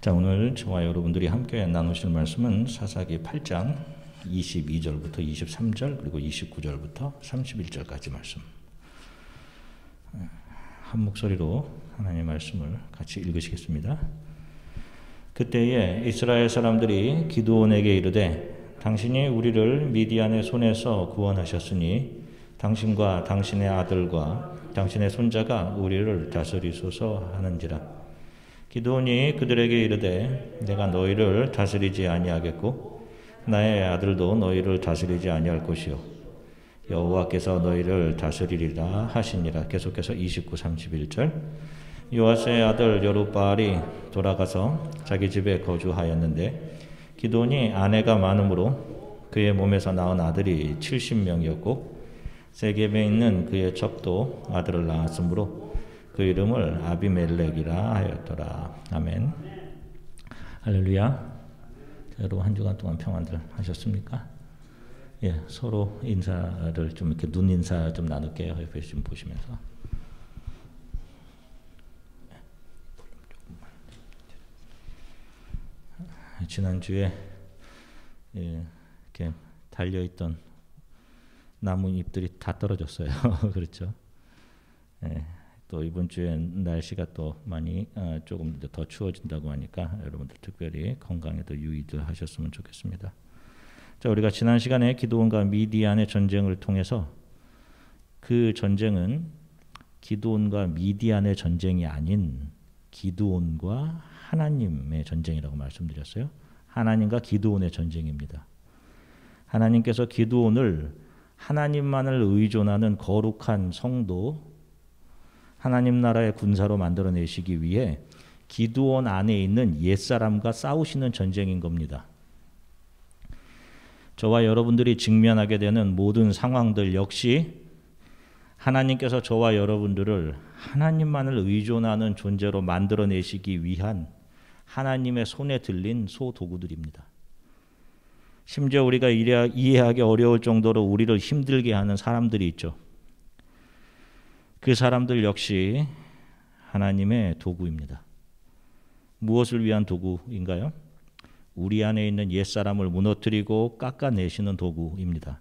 자, 오늘 저와 여러분들이 함께 나누실 말씀은 사사기 8장 22절부터 23절 그리고 29절부터 31절까지 말씀. 한 목소리로 하나님의 말씀을 같이 읽으시겠습니다. 그때에 이스라엘 사람들이 기드온에게 이르되 당신이 우리를 미디안의 손에서 구원하셨으니 당신과 당신의 아들과 당신의 손자가 우리를 다스리소서 하는지라. 기드온이 그들에게 이르되 내가 너희를 다스리지 아니하겠고 나의 아들도 너희를 다스리지 아니할 것이요 여호와께서 너희를 다스리리라 하시니라. 계속해서 29, 31절. 요아스의 아들 여룻바알이 돌아가서 자기 집에 거주하였는데 기드온이 아내가 많으므로 그의 몸에서 낳은 아들이 70명이었고 세겜에 있는 그의 첩도 아들을 낳았으므로 그 이름을 아비멜렉이라 하였더라. 아멘. 할렐루야. 여러분 한 주간 동안 평안들 하셨습니까? 예, 서로 인사를 좀 이렇게 눈 인사 좀 나눌게요. 옆에 좀 보시면서. 지난주에 이렇게 달려있던 나뭇잎들이 다 떨어졌어요. 그렇죠? 예, 또 이번 주엔 날씨가 또 많이 조금 더 추워진다고 하니까 여러분들 특별히 건강에도 유의들 하셨으면 좋겠습니다. 자, 우리가 지난 시간에 기드온과 미디안의 전쟁을 통해서 그 전쟁은 기드온과 미디안의 전쟁이 아닌 기드온과 하나님의 전쟁이라고 말씀드렸어요. 하나님과 기드온의 전쟁입니다. 하나님께서 기드온을 하나님만을 의존하는 거룩한 성도, 하나님 나라의 군사로 만들어내시기 위해 기드온 안에 있는 옛사람과 싸우시는 전쟁인 겁니다. 저와 여러분들이 직면하게 되는 모든 상황들 역시 하나님께서 저와 여러분들을 하나님만을 의존하는 존재로 만들어내시기 위한 하나님의 손에 들린 소도구들입니다. 심지어 우리가 이해하기 어려울 정도로 우리를 힘들게 하는 사람들이 있죠. 그 사람들 역시 하나님의 도구입니다. 무엇을 위한 도구인가요? 우리 안에 있는 옛사람을 무너뜨리고 깎아내시는 도구입니다.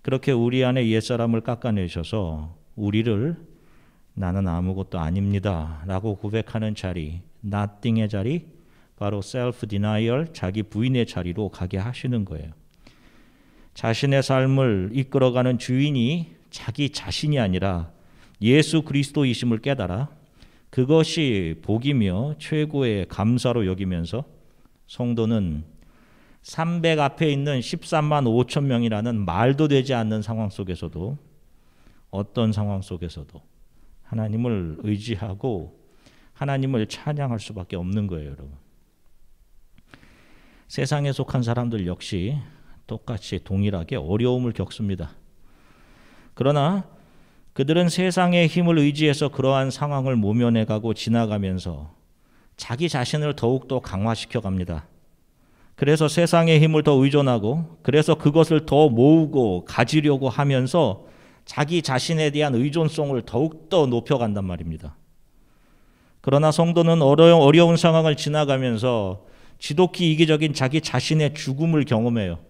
그렇게 우리 안에 옛사람을 깎아내셔서 우리를 나는 아무것도 아닙니다 라고 고백하는 자리, nothing의 자리, 바로 self-denial, 자기 부인의 자리로 가게 하시는 거예요. 자신의 삶을 이끌어가는 주인이 자기 자신이 아니라 예수 그리스도이심을 깨달아 그것이 복이며 최고의 감사로 여기면서 성도는 300 앞에 있는 13만 5천 명이라는 말도 되지 않는 상황 속에서도, 어떤 상황 속에서도 하나님을 의지하고 하나님을 찬양할 수밖에 없는 거예요, 여러분. 세상에 속한 사람들 역시 똑같이 동일하게 어려움을 겪습니다. 그러나 그들은 세상의 힘을 의지해서 그러한 상황을 모면해가고 지나가면서 자기 자신을 더욱더 강화시켜 갑니다. 그래서 세상의 힘을 더 의존하고, 그래서 그것을 더 모으고 가지려고 하면서 자기 자신에 대한 의존성을 더욱더 높여간단 말입니다. 그러나 성도는 어려운 상황을 지나가면서 지독히 이기적인 자기 자신의 죽음을 경험해요.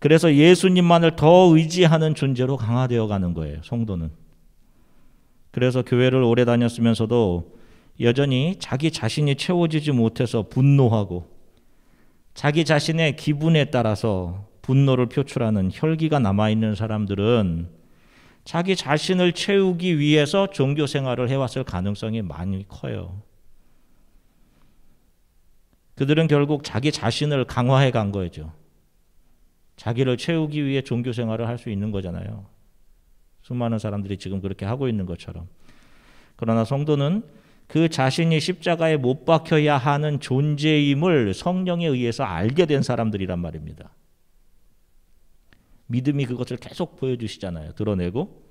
그래서 예수님만을 더 의지하는 존재로 강화되어 가는 거예요, 성도는. 그래서 교회를 오래 다녔으면서도 여전히 자기 자신이 채워지지 못해서 분노하고 자기 자신의 기분에 따라서 분노를 표출하는 혈기가 남아있는 사람들은 자기 자신을 채우기 위해서 종교 생활을 해왔을 가능성이 많이 커요. 그들은 결국 자기 자신을 강화해 간 거죠. 자기를 채우기 위해 종교 생활을 할 수 있는 거잖아요. 수많은 사람들이 지금 그렇게 하고 있는 것처럼. 그러나 성도는 그 자신이 십자가에 못 박혀야 하는 존재임을 성령에 의해서 알게 된 사람들이란 말입니다. 믿음이 그것을 계속 보여주시잖아요. 드러내고.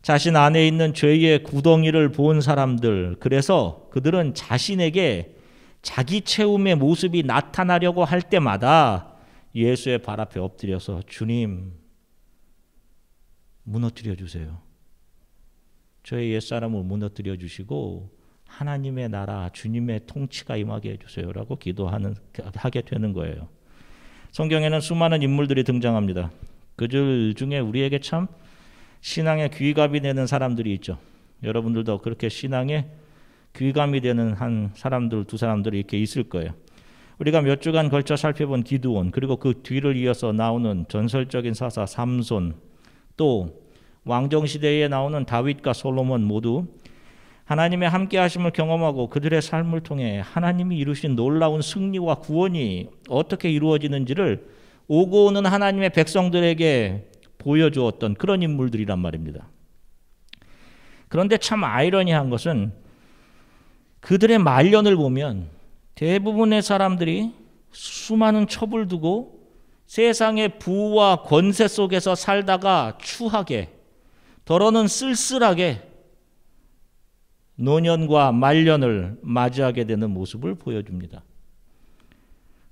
자신 안에 있는 죄의 구덩이를 본 사람들, 그래서 그들은 자신에게 자기 채움의 모습이 나타나려고 할 때마다 예수의 발 앞에 엎드려서 주님 무너뜨려 주세요. 저의 옛사람을 무너뜨려 주시고 하나님의 나라, 주님의 통치가 임하게 해주세요라고 하게 되는 거예요. 성경에는 수많은 인물들이 등장합니다. 그들 중에 우리에게 참 신앙에 귀감이 되는 사람들이 있죠. 여러분들도 그렇게 신앙에 귀감이 되는 한 사람들, 두 사람들이 이렇게 있을 거예요. 우리가 몇 주간 걸쳐 살펴본 기드온, 그리고 그 뒤를 이어서 나오는 전설적인 사사 삼손, 또 왕정시대에 나오는 다윗과 솔로몬 모두 하나님의 함께 하심을 경험하고 그들의 삶을 통해 하나님이 이루신 놀라운 승리와 구원이 어떻게 이루어지는지를 오고 오는 하나님의 백성들에게 보여주었던 그런 인물들이란 말입니다. 그런데 참 아이러니한 것은 그들의 말년을 보면 대부분의 사람들이 수많은 첩을 두고 세상의 부와 권세 속에서 살다가 추하게, 더러는 쓸쓸하게 노년과 말년을 맞이하게 되는 모습을 보여줍니다.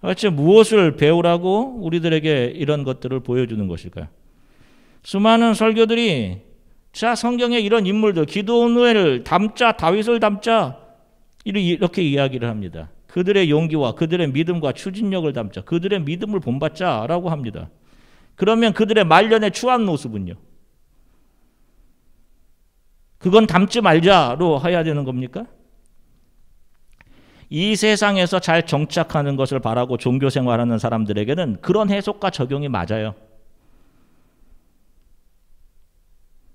도대체 무엇을 배우라고 우리들에게 이런 것들을 보여주는 것일까요? 수많은 설교들이 자, 성경에 이런 인물들, 기드온을 담자, 다윗을 담자, 이렇게 이야기를 합니다. 그들의 용기와 그들의 믿음과 추진력을 담자, 그들의 믿음을 본받자라고 합니다. 그러면 그들의 말년의 추한 모습은요? 그건 담지 말자로 해야 되는 겁니까? 이 세상에서 잘 정착하는 것을 바라고 종교 생활하는 사람들에게는 그런 해석과 적용이 맞아요.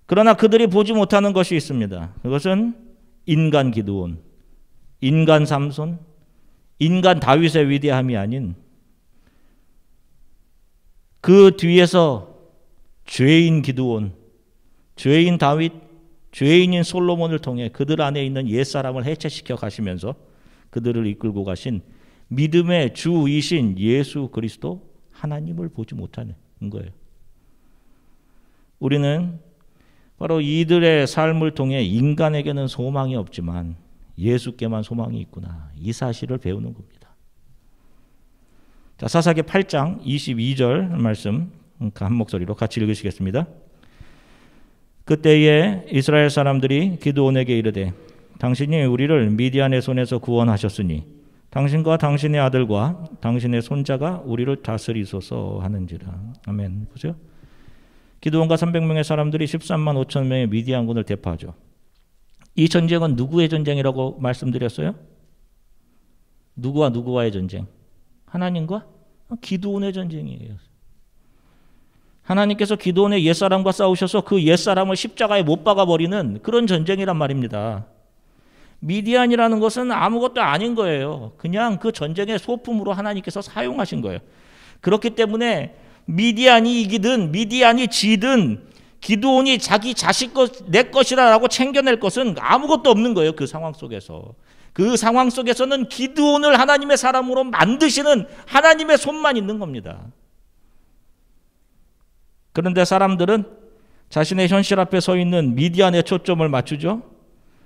그러나 그들이 보지 못하는 것이 있습니다. 그것은 인간 기드온, 인간 삼손, 인간 다윗의 위대함이 아닌 그 뒤에서 죄인 기드온, 죄인 다윗, 죄인인 솔로몬을 통해 그들 안에 있는 옛사람을 해체시켜 가시면서 그들을 이끌고 가신 믿음의 주이신 예수 그리스도 하나님을 보지 못하는 거예요. 우리는 바로 이들의 삶을 통해 인간에게는 소망이 없지만 예수께만 소망이 있구나, 이 사실을 배우는 겁니다. 자, 사사기 8장 22절 말씀 한 목소리로 같이 읽으시겠습니다. 그때에 이스라엘 사람들이 기드온에게 이르되 당신이 우리를 미디안의 손에서 구원하셨으니 당신과 당신의 아들과 당신의 손자가 우리를 다스리소서 하는지라. 아멘. 보세요. 기드온과 300명의 사람들이 13만 5천 명의 미디안군을 대파하죠. 이 전쟁은 누구의 전쟁이라고 말씀드렸어요? 누구와 누구와의 전쟁? 하나님과 기드온의 전쟁이에요. 하나님께서 기드온의 옛사람과 싸우셔서 그 옛사람을 십자가에 못 박아버리는 그런 전쟁이란 말입니다. 미디안이라는 것은 아무것도 아닌 거예요. 그냥 그 전쟁의 소품으로 하나님께서 사용하신 거예요. 그렇기 때문에 미디안이 이기든 미디안이 지든 기드온이 자기 자식 내 것이라고 챙겨낼 것은 아무것도 없는 거예요. 그 상황 속에서. 그 상황 속에서는 기드온을 하나님의 사람으로 만드시는 하나님의 손만 있는 겁니다. 그런데 사람들은 자신의 현실 앞에 서 있는 미디안에 초점을 맞추죠.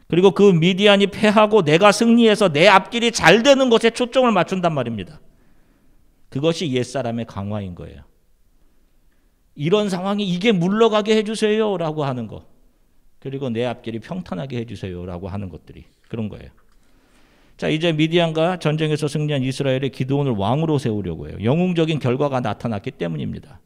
그리고 그 미디안이 패하고 내가 승리해서 내 앞길이 잘 되는 것에 초점을 맞춘단 말입니다. 그것이 옛사람의 강화인 거예요. 이런 상황이 이게 물러가게 해주세요 라고 하는 거, 그리고 내 앞길이 평탄하게 해주세요 라고 하는 것들이 그런 거예요. 자, 이제 미디안과 전쟁에서 승리한 이스라엘의 기드온을 왕으로 세우려고 해요. 영웅적인 결과가 나타났기 때문입니다.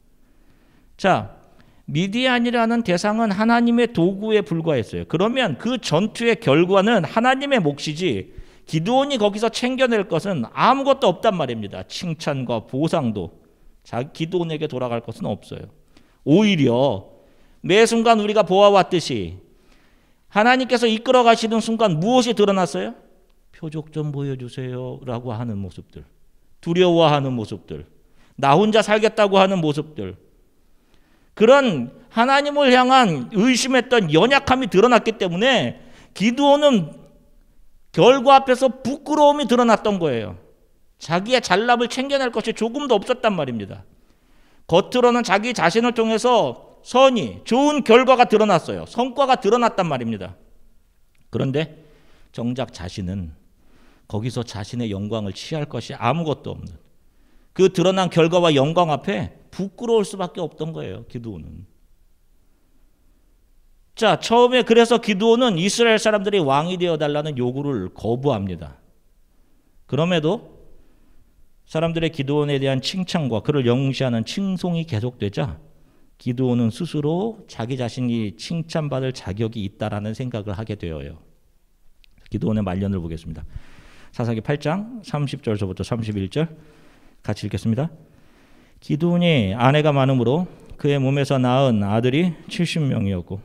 자, 미디안이라는 대상은 하나님의 도구에 불과했어요. 그러면 그 전투의 결과는 하나님의 몫이지 기드온이 거기서 챙겨낼 것은 아무것도 없단 말입니다. 칭찬과 보상도 기드온에게 돌아갈 것은 없어요. 오히려 매 순간 우리가 보아왔듯이 하나님께서 이끌어 가시는 순간 무엇이 드러났어요? 표적 좀 보여주세요 라고 하는 모습들, 두려워하는 모습들, 나 혼자 살겠다고 하는 모습들, 그런 하나님을 향한 의심했던 연약함이 드러났기 때문에 기드온은 결과 앞에서 부끄러움이 드러났던 거예요. 자기의 잘남을 챙겨낼 것이 조금도 없었단 말입니다. 겉으로는 자기 자신을 통해서 선이, 좋은 결과가 드러났어요. 성과가 드러났단 말입니다. 그런데 정작 자신은 거기서 자신의 영광을 취할 것이 아무것도 없는, 그 드러난 결과와 영광 앞에 부끄러울 수밖에 없던 거예요. 기드온은. 자, 처음에 그래서 기드온은 이스라엘 사람들이 왕이 되어달라는 요구를 거부합니다. 그럼에도 사람들의 기드온에 대한 칭찬과 그를 영시하는 칭송이 계속되자 기드온은 스스로 자기 자신이 칭찬받을 자격이 있다라는 생각을 하게 되어요. 기드온의 말년을 보겠습니다. 사사기 8장 30절서부터 31절 같이 읽겠습니다. 기드온이 아내가 많으므로 그의 몸에서 낳은 아들이 70명이었고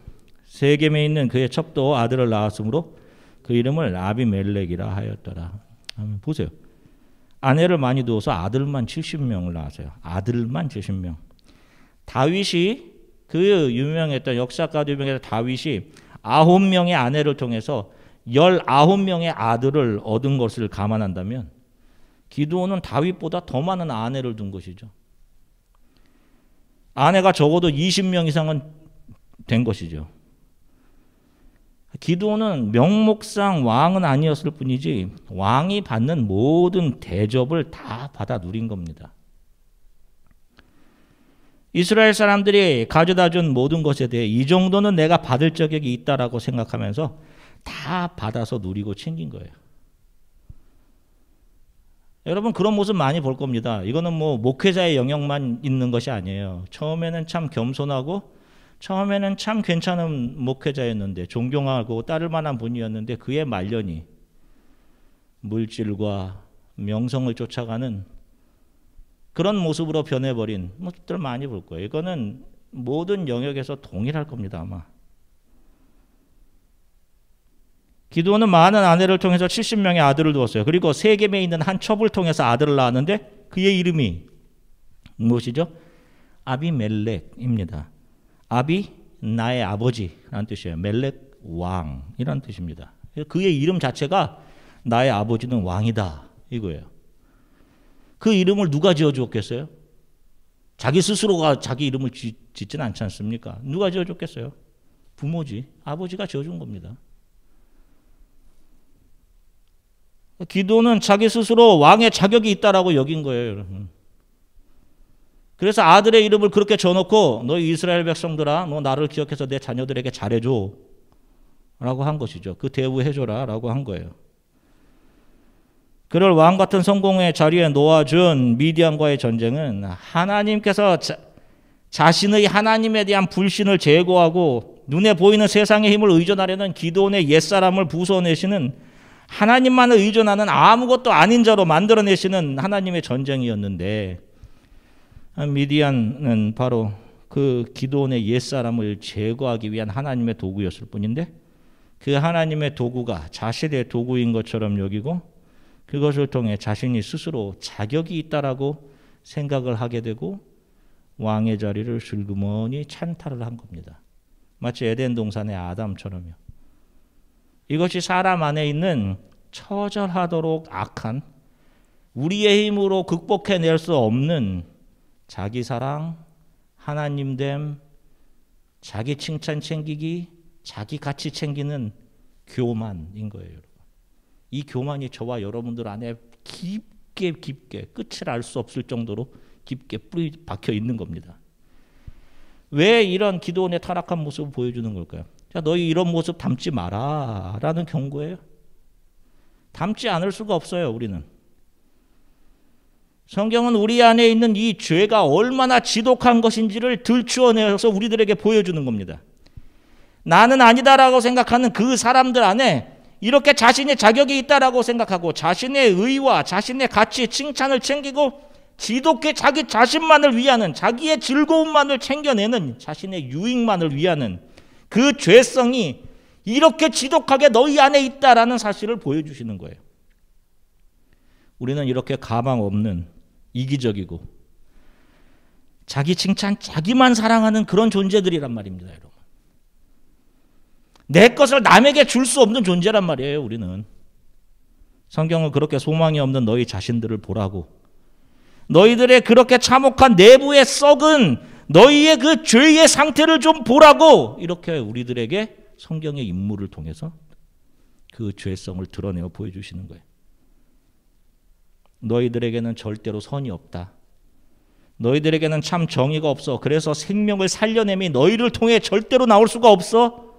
세겜에 있는 그의 첩도 아들을 낳았으므로 그 이름을 아비멜렉이라 하였더라. 보세요. 아내를 많이 두어서 아들만 70명을 낳았어요. 아들만 70명. 다윗이 그 유명했던 역사가도 유명했던 다윗이 9명의 아내를 통해서 19명의 아들을 얻은 것을 감안한다면 기드온은 다윗보다 더 많은 아내를 둔 것이죠. 아내가 적어도 20명 이상은 된 것이죠. 기드온은 명목상 왕은 아니었을 뿐이지 왕이 받는 모든 대접을 다 받아 누린 겁니다. 이스라엘 사람들이 가져다 준 모든 것에 대해 이 정도는 내가 받을 자격이 있다라고 생각하면서 다 받아서 누리고 챙긴 거예요. 여러분 그런 모습 많이 볼 겁니다. 이거는 뭐 목회자의 영역만 있는 것이 아니에요. 처음에는 참 겸손하고 처음에는 참 괜찮은 목회자였는데 존경하고 따를 만한 분이었는데 그의 말년이 물질과 명성을 쫓아가는 그런 모습으로 변해버린 모습들 많이 볼 거예요. 이거는 모든 영역에서 동일할 겁니다. 아마. 기드온은 많은 아내를 통해서 70명의 아들을 두었어요. 그리고 세겜에 있는 한 첩을 통해서 아들을 낳았는데 그의 이름이 무엇이죠? 아비멜렉입니다. 아비 나의 아버지라는 뜻이에요. 멜렉 왕이라는 뜻입니다. 그의 이름 자체가 나의 아버지는 왕이다 이거예요. 그 이름을 누가 지어주었겠어요? 자기 스스로가 자기 이름을 짓지는 않지 않습니까? 누가 지어줬겠어요? 부모지. 아버지가 지어준 겁니다. 기드온은 자기 스스로 왕의 자격이 있다라고 여긴 거예요. 여러분. 그래서 아들의 이름을 그렇게 져놓고 너희 이스라엘 백성들아 너 나를 기억해서 내 자녀들에게 잘해줘 라고 한 것이죠. 그 대우해줘라 라고 한 거예요. 그를 왕같은 성공의 자리에 놓아준 미디안과의 전쟁은 하나님께서 자신의 하나님에 대한 불신을 제거하고 눈에 보이는 세상의 힘을 의존하려는 기드온의 옛사람을 부숴내시는 하나님만을 의존하는 아무것도 아닌 자로 만들어내시는 하나님의 전쟁이었는데 미디안은 바로 그 기드온의 옛사람을 제거하기 위한 하나님의 도구였을 뿐인데 그 하나님의 도구가 자신의 도구인 것처럼 여기고 그것을 통해 자신이 스스로 자격이 있다라고 생각을 하게 되고 왕의 자리를 슬그머니 찬탈을 한 겁니다. 마치 에덴 동산의 아담처럼요. 이것이 사람 안에 있는 처절하도록 악한 우리의 힘으로 극복해낼 수 없는 자기 사랑, 하나님됨, 자기 칭찬 챙기기, 자기 가치 챙기는 교만인 거예요. 여러분. 이 교만이 저와 여러분들 안에 깊게 끝을 알 수 없을 정도로 깊게 뿌리 박혀 있는 겁니다. 왜 이런 기드온의 타락한 모습을 보여주는 걸까요? 자, 너희 이런 모습 담지 마라 라는 경고예요. 담지 않을 수가 없어요. 우리는. 성경은 우리 안에 있는 이 죄가 얼마나 지독한 것인지를 들추어내서 우리들에게 보여주는 겁니다. 나는 아니다라고 생각하는 그 사람들 안에 이렇게 자신의 자격이 있다라고 생각하고 자신의 의와 자신의 가치, 칭찬을 챙기고 지독히 자기 자신만을 위하는 자기의 즐거움만을 챙겨내는 자신의 유익만을 위하는 그 죄성이 이렇게 지독하게 너희 안에 있다라는 사실을 보여주시는 거예요. 우리는 이렇게 가망 없는 이기적이고 자기 칭찬, 자기만 사랑하는 그런 존재들이란 말입니다. 여러분. 내 것을 남에게 줄 수 없는 존재란 말이에요. 우리는. 성경은 그렇게 소망이 없는 너희 자신들을 보라고 너희들의 그렇게 참혹한 내부에 썩은 너희의 그 죄의 상태를 좀 보라고 이렇게 우리들에게 성경의 인물을 통해서 그 죄성을 드러내어 보여주시는 거예요. 너희들에게는 절대로 선이 없다. 너희들에게는 참 정의가 없어. 그래서 생명을 살려냄이 너희를 통해 절대로 나올 수가 없어.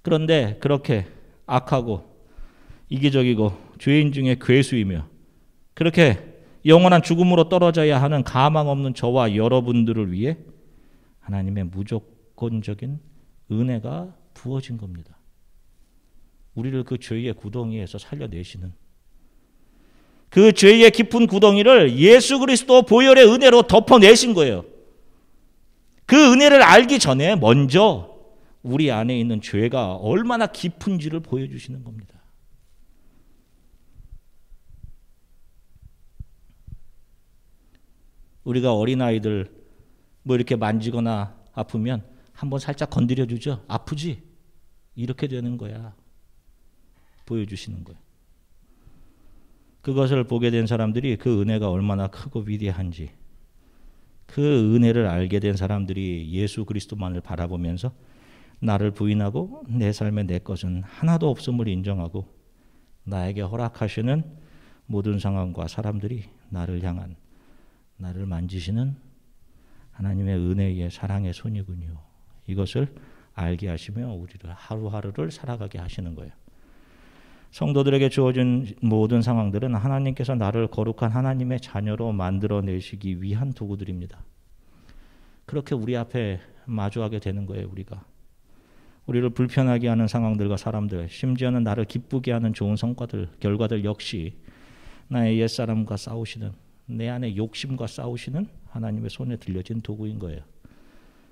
그런데 그렇게 악하고 이기적이고 죄인 중에 괴수이며 그렇게 영원한 죽음으로 떨어져야 하는 가망 없는 저와 여러분들을 위해 하나님의 무조건적인 은혜가 부어진 겁니다. 우리를 그 죄의 구덩이에서 살려내시는, 그 죄의 깊은 구덩이를 예수 그리스도 보혈의 은혜로 덮어내신 거예요. 그 은혜를 알기 전에 먼저 우리 안에 있는 죄가 얼마나 깊은지를 보여주시는 겁니다. 우리가 어린아이들 뭐 이렇게 만지거나 아프면 한번 살짝 건드려 주죠. 아프지? 이렇게 되는 거야. 보여주시는 거예요. 그것을 보게 된 사람들이 그 은혜가 얼마나 크고 위대한지, 그 은혜를 알게 된 사람들이 예수 그리스도만을 바라보면서 나를 부인하고 내 삶에 내 것은 하나도 없음을 인정하고 나에게 허락하시는 모든 상황과 사람들이 나를 향한, 나를 만지시는 하나님의 은혜의 사랑의 손이군요. 이것을 알게 하시며 우리를 하루하루를 살아가게 하시는 거예요. 성도들에게 주어진 모든 상황들은 하나님께서 나를 거룩한 하나님의 자녀로 만들어내시기 위한 도구들입니다. 그렇게 우리 앞에 마주하게 되는 거예요. 우리를 불편하게 하는 상황들과 사람들, 심지어는 나를 기쁘게 하는 좋은 성과들, 결과들 역시 나의 옛사람과 싸우시는, 내 안에 욕심과 싸우시는 하나님의 손에 들려진 도구인 거예요.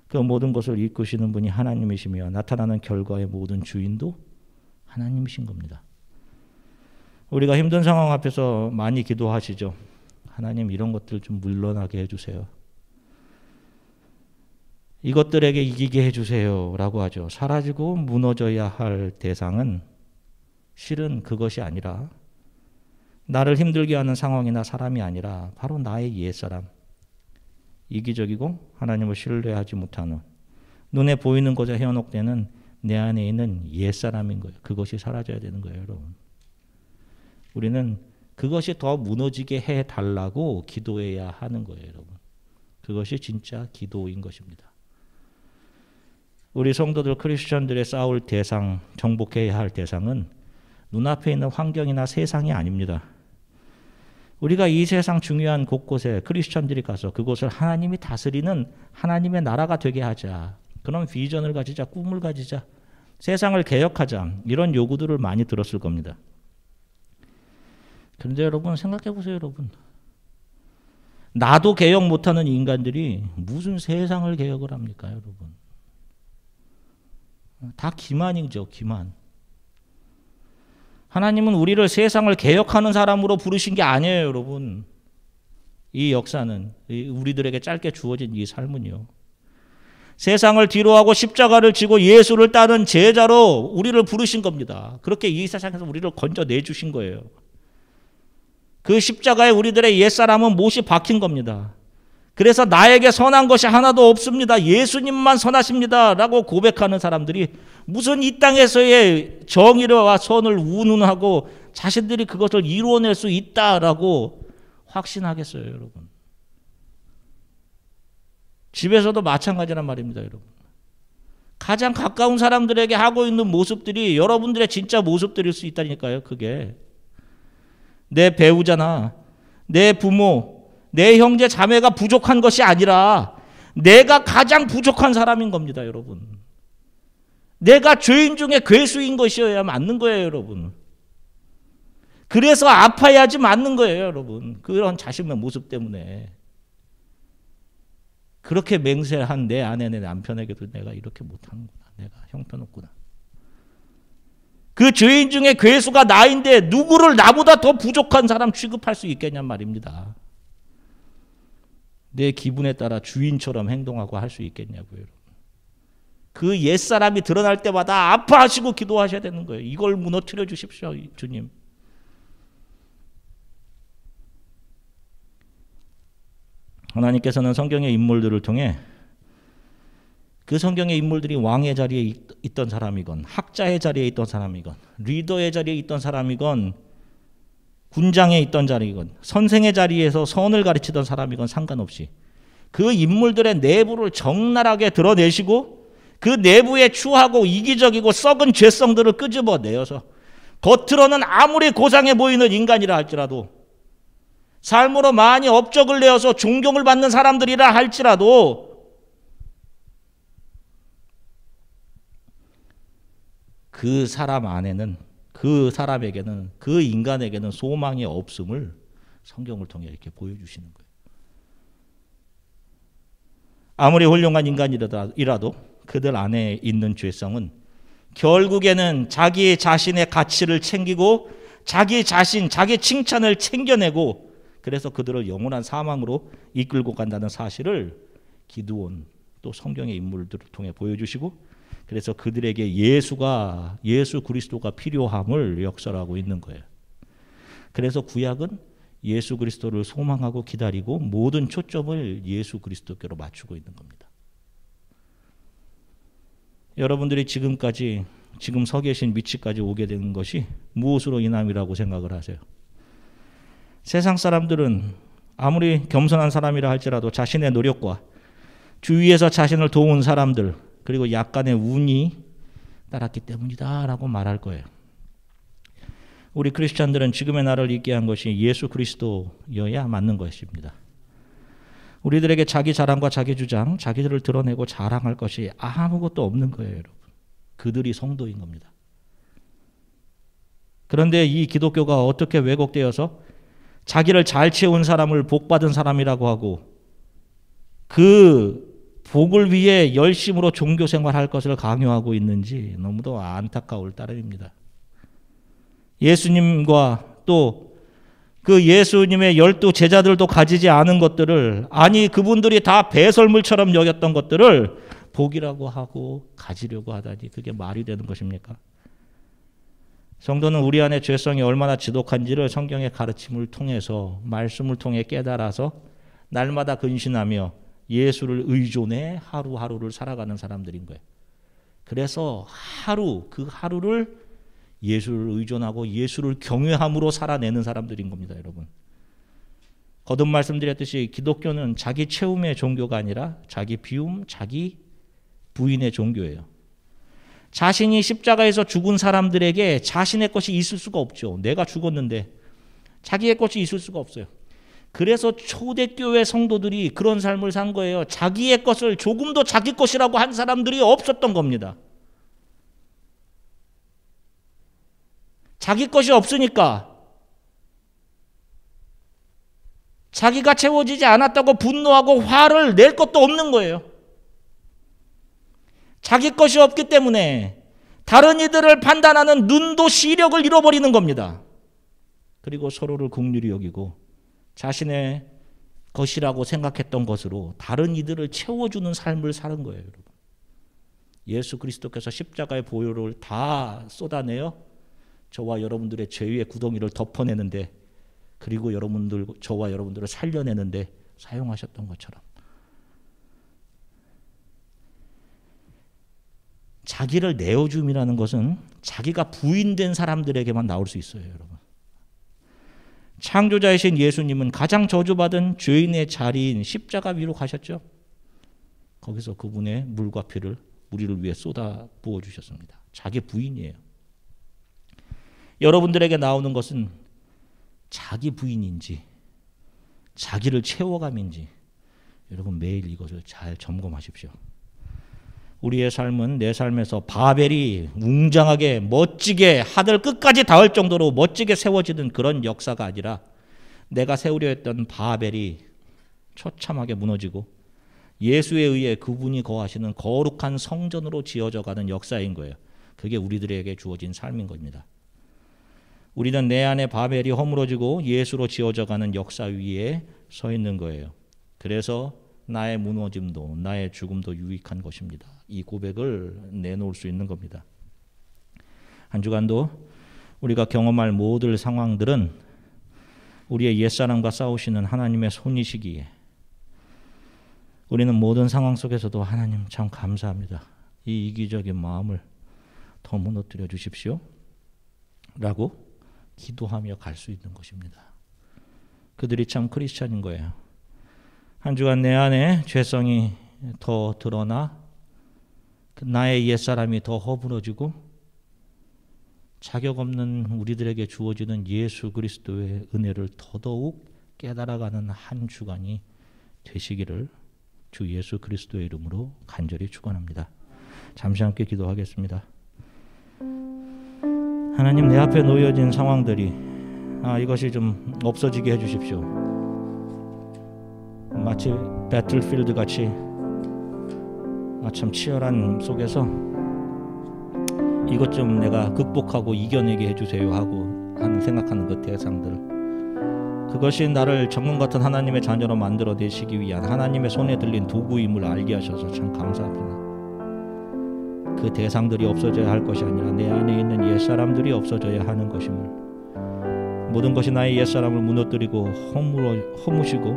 그 모든 것을 이끄시는 분이 하나님이시며 나타나는 결과의 모든 주인도 하나님이신 겁니다. 우리가 힘든 상황 앞에서 많이 기도하시죠. 하나님 이런 것들 좀 물러나게 해주세요. 이것들에게 이기게 해주세요 라고 하죠. 사라지고 무너져야 할 대상은 실은 그것이 아니라, 나를 힘들게 하는 상황이나 사람이 아니라 바로 나의 옛사람, 이기적이고 하나님을 신뢰하지 못하는, 눈에 보이는 것에 현혹되는 내 안에 있는 옛사람인 거예요. 그것이 사라져야 되는 거예요, 여러분. 우리는 그것이 더 무너지게 해달라고 기도해야 하는 거예요, 여러분. 그것이 진짜 기도인 것입니다. 우리 성도들 크리스천들의 싸울 대상, 정복해야 할 대상은 눈앞에 있는 환경이나 세상이 아닙니다. 우리가 이 세상 중요한 곳곳에 크리스천들이 가서 그곳을 하나님이 다스리는 하나님의 나라가 되게 하자, 그런 비전을 가지자, 꿈을 가지자, 세상을 개혁하자, 이런 요구들을 많이 들었을 겁니다. 그런데 여러분 생각해 보세요. 여러분, 나도 개혁 못하는 인간들이 무슨 세상을 개혁을 합니까? 여러분, 다 기만이죠. 기만. 하나님은 우리를 세상을 개혁하는 사람으로 부르신 게 아니에요. 여러분, 이 역사는, 우리들에게 짧게 주어진 이 삶은요, 세상을 뒤로하고 십자가를 지고 예수를 따른 제자로 우리를 부르신 겁니다. 그렇게 이 세상에서 우리를 건져내주신 거예요. 그 십자가에 우리들의 옛사람은 못이 박힌 겁니다. 그래서 나에게 선한 것이 하나도 없습니다, 예수님만 선하십니다 라고 고백하는 사람들이 무슨 이 땅에서의 정의와 선을 운운하고 자신들이 그것을 이루어낼 수 있다라고 확신하겠어요, 여러분. 집에서도 마찬가지란 말입니다, 여러분. 가장 가까운 사람들에게 하고 있는 모습들이 여러분들의 진짜 모습들일 수 있다니까요. 그게 내 배우자나 내 부모, 내 형제 자매가 부족한 것이 아니라 내가 가장 부족한 사람인 겁니다, 여러분. 내가 죄인 중에 괴수인 것이어야 맞는 거예요, 여러분. 그래서 아파야지 맞는 거예요, 여러분. 그런 자신의 모습 때문에. 그렇게 맹세한 내 아내, 내 남편에게도 내가 이렇게 못하는구나, 내가 형편없구나. 그 죄인 중에 괴수가 나인데 누구를 나보다 더 부족한 사람 취급할 수 있겠냔 말입니다. 내 기분에 따라 주인처럼 행동하고 할 수 있겠냐고요, 여러분. 그 옛사람이 드러날 때마다 아파하시고 기도하셔야 되는 거예요. 이걸 무너뜨려 주십시오, 주님. 하나님께서는 성경의 인물들을 통해 그 성경의 인물들이 왕의 자리에 있던 사람이건, 학자의 자리에 있던 사람이건, 리더의 자리에 있던 사람이건, 군장에 있던 자리이건, 선생의 자리에서 선을 가르치던 사람이건 상관없이 그 인물들의 내부를 적나라하게 드러내시고 그 내부에 추하고 이기적이고 썩은 죄성들을 끄집어내어서 겉으로는 아무리 고상해 보이는 인간이라 할지라도, 삶으로 많이 업적을 내어서 존경을 받는 사람들이라 할지라도, 그 사람 안에는, 그 사람에게는, 그 인간에게는 소망이 없음을 성경을 통해 이렇게 보여주시는 거예요. 아무리 훌륭한 인간이라도 그들 안에 있는 죄성은 결국에는 자기 자신의 가치를 챙기고 자기 자신, 자기 칭찬을 챙겨내고, 그래서 그들을 영원한 사망으로 이끌고 간다는 사실을 기드온, 또 성경의 인물들을 통해 보여주시고, 그래서 그들에게 예수 그리스도가 필요함을 역설하고 있는 거예요. 그래서 구약은 예수 그리스도를 소망하고 기다리고 모든 초점을 예수 그리스도께로 맞추고 있는 겁니다. 여러분들이 지금 서 계신 위치까지 오게 된 것이 무엇으로 인함이라고 생각을 하세요? 세상 사람들은 아무리 겸손한 사람이라 할지라도 자신의 노력과 주위에서 자신을 도운 사람들, 그리고 약간의 운이 따랐기 때문이다라고 말할 거예요. 우리 크리스찬들은 지금의 나를 있게 한 것이 예수 그리스도여야 맞는 것입니다. 우리들에게 자기 자랑과 자기 주장, 자기들을 드러내고 자랑할 것이 아무것도 없는 거예요, 여러분. 그들이 성도인 겁니다. 그런데 이 기독교가 어떻게 왜곡되어서 자기를 잘 채운 사람을 복받은 사람이라고 하고, 그 복을 위해 열심으로 종교 생활할 것을 강요하고 있는지 너무도 안타까울 따름입니다. 예수님과 또 그 예수님의 12 제자들도 가지지 않은 것들을, 아니 그분들이 다 배설물처럼 여겼던 것들을 복이라고 하고 가지려고 하다니, 그게 말이 되는 것입니까? 성도는 우리 안에 죄성이 얼마나 지독한지를 성경의 가르침을 통해서, 말씀을 통해 깨달아서 날마다 근신하며 예수를 의존해 하루하루를 살아가는 사람들인 거예요. 그래서 그 하루를 예수를 의존하고 예수를 경외함으로 살아내는 사람들인 겁니다, 여러분. 거듭 말씀드렸듯이 기독교는 자기 채움의 종교가 아니라 자기 비움, 자기 부인의 종교예요. 자신이 십자가에서 죽은 사람들에게 자신의 것이 있을 수가 없죠. 내가 죽었는데 자기의 것이 있을 수가 없어요. 그래서 초대교회 성도들이 그런 삶을 산 거예요. 자기의 것을 조금도 자기 것이라고 한 사람들이 없었던 겁니다. 자기 것이 없으니까 자기가 채워지지 않았다고 분노하고 화를 낼 것도 없는 거예요. 자기 것이 없기 때문에 다른 이들을 판단하는 눈도 시력을 잃어버리는 겁니다. 그리고 서로를 긍휼히 여기고 자신의 것이라고 생각했던 것으로 다른 이들을 채워주는 삶을 사는 거예요, 여러분. 예수 그리스도께서 십자가의 보혈을 다 쏟아내어 저와 여러분들의 죄의 구덩이를 덮어내는데, 그리고 저와 여러분들을 살려내는데 사용하셨던 것처럼, 자기를 내어줌이라는 것은 자기가 부인된 사람들에게만 나올 수 있어요, 여러분. 창조자이신 예수님은 가장 저주받은 죄인의 자리인 십자가 위로 가셨죠. 거기서 그분의 물과 피를 우리를 위해 쏟아 부어주셨습니다. 자기 부인이에요. 여러분들에게 나오는 것은 자기 부인인지 자기를 채워감인지, 여러분 매일 이것을 잘 점검하십시오. 우리의 삶은 내 삶에서 바벨이 웅장하게 멋지게 하늘 끝까지 닿을 정도로 멋지게 세워지는 그런 역사가 아니라, 내가 세우려 했던 바벨이 처참하게 무너지고 예수에 의해 그분이 거하시는 거룩한 성전으로 지어져 가는 역사인 거예요. 그게 우리들에게 주어진 삶인 겁니다. 우리는 내 안에 바벨이 허물어지고 예수로 지어져 가는 역사 위에 서 있는 거예요. 그래서 나의 무너짐도 나의 죽음도 유익한 것입니다. 이 고백을 내놓을 수 있는 겁니다. 한 주간도 우리가 경험할 모든 상황들은 우리의 옛사람과 싸우시는 하나님의 손이시기에, 우리는 모든 상황 속에서도 하나님 참 감사합니다, 이 이기적인 마음을 더 무너뜨려 주십시오 라고 기도하며 갈 수 있는 것입니다. 그들이 참 크리스찬인 거예요. 한 주간 내 안에 죄성이 더 드러나 나의 옛사람이 더 허물어지고 자격 없는 우리들에게 주어지는 예수 그리스도의 은혜를 더더욱 깨달아가는 한 주간이 되시기를 주 예수 그리스도의 이름으로 간절히 축원합니다. 잠시 함께 기도하겠습니다. 하나님, 내 앞에 놓여진 상황들이 이것이 좀 없어지게 해주십시오. 마치 배틀필드 같이 참 치열한 속에서 이것 좀 내가 극복하고 이겨내게 해주세요 하고 생각하는 그 대상들, 그것이 나를 정금 같은 하나님의 자녀로 만들어내시기 위한 하나님의 손에 들린 도구임을 알게 하셔서 참 감사합니다. 그 대상들이 없어져야 할 것이 아니라 내 안에 있는 옛사람들이 없어져야 하는 것임을, 모든 것이 나의 옛사람을 무너뜨리고 허무시고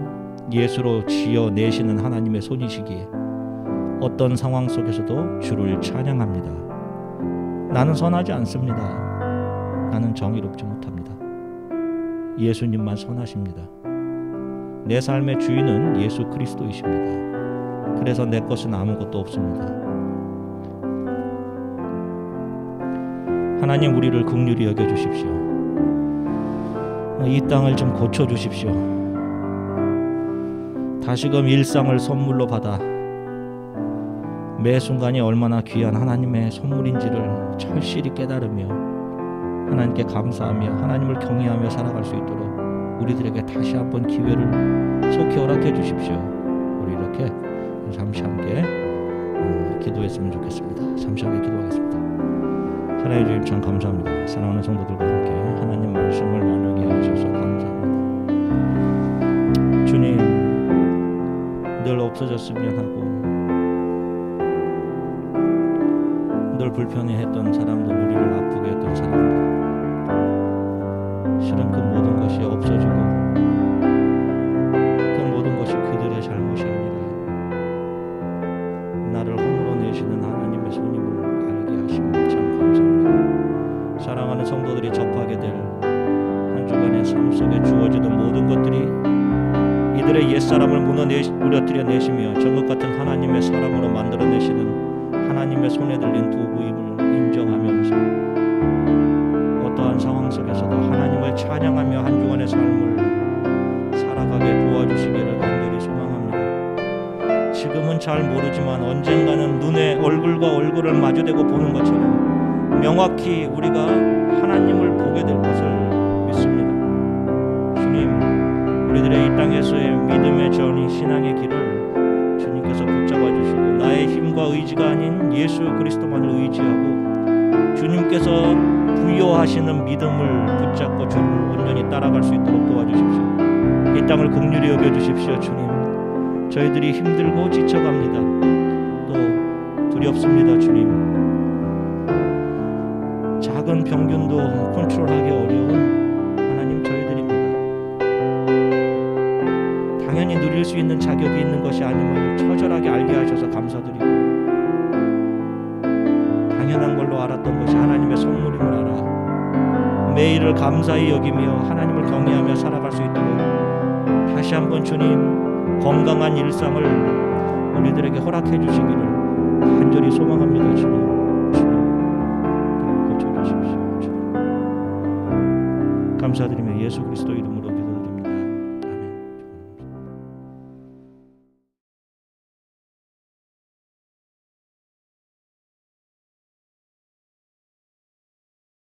예수로 지어내시는 하나님의 손이시기에 어떤 상황 속에서도 주를 찬양합니다. 나는 선하지 않습니다. 나는 정의롭지 못합니다. 예수님만 선하십니다. 내 삶의 주인은 예수 그리스도이십니다. 그래서 내 것은 아무것도 없습니다. 하나님, 우리를 긍휼히 여겨주십시오. 이 땅을 좀 고쳐주십시오. 다시금 일상을 선물로 받아 매 순간이 얼마나 귀한 하나님의 선물인지를 절실히 깨달으며 하나님께 감사하며 하나님을 경외하며 살아갈 수 있도록 우리들에게 다시 한번 기회를 속히 허락해 주십시오. 우리 이렇게 잠시 함께 기도했으면 좋겠습니다. 잠시 함께 기도하겠습니다. 하나님 주님 참 감사합니다. 사랑하는 성도들과 함께 하나님 말씀을 나누게 하셔서 감사합니다. 주님, 늘 없어졌으면 하고 늘 불편해했던 사람들, 우리를 아프게 했던 사람들, 실은 그 모든 것이 없어지고 그 모든 것이 그들의 잘못이 아니라 나를 허물어내시는 하나님의 손님을 알게 하시면 참 감사합니다. 사랑하는 성도들이 접하게 될 한 주간의 삶 속에 주어지는 모든 것들이 이들의 옛사람을 무너뜨려 내시며 정것 같은 하나님의 사람으로 만들어내시는 하나님의 손에 들린 도구임을 인정하면서 어떠한 상황 속에서도 하나님을 찬양하며 한 주간의 삶을 살아가게 도와주시기를 간절히 소망합니다. 지금은 잘 모르지만 언젠가는 눈에 얼굴과 얼굴을 마주대고 보는 것처럼 명확히 우리가 하나님을 보게 될 것을 믿습니다. 주님, 우리들의 이 땅에서의 믿음의 전이 신앙의 길을 주님께서 붙잡아 주시고 나의 힘과 의지가 아닌 예수 그리스도만을 의지하고 주님께서 부여하시는 믿음을 붙잡고 주를 온전히 따라갈 수 있도록 도와주십시오. 이 땅을 긍휼히 여겨주십시오. 주님, 저희들이 힘들고 지쳐갑니다. 또 두렵습니다. 주님, 작은 병균도 컨트롤하기 어려운 하나님 저희들입니다. 당연히 누릴 수 있는 자격이 있는 것이 아님을 처절하게 알게 하셔서 감사드리고 당연한 걸로 알았던 것이 하나님의 선물임을 알아 매일을 감사히 여기며 하나님을 경외하며 살아갈 수 있도록 다시 한번 주님 건강한 일상을 우리들에게 허락해 주시기를 간절히 소망합니다. 주님 고쳐주십시오. 주님 감사드리며 예수 그리스도 이름으로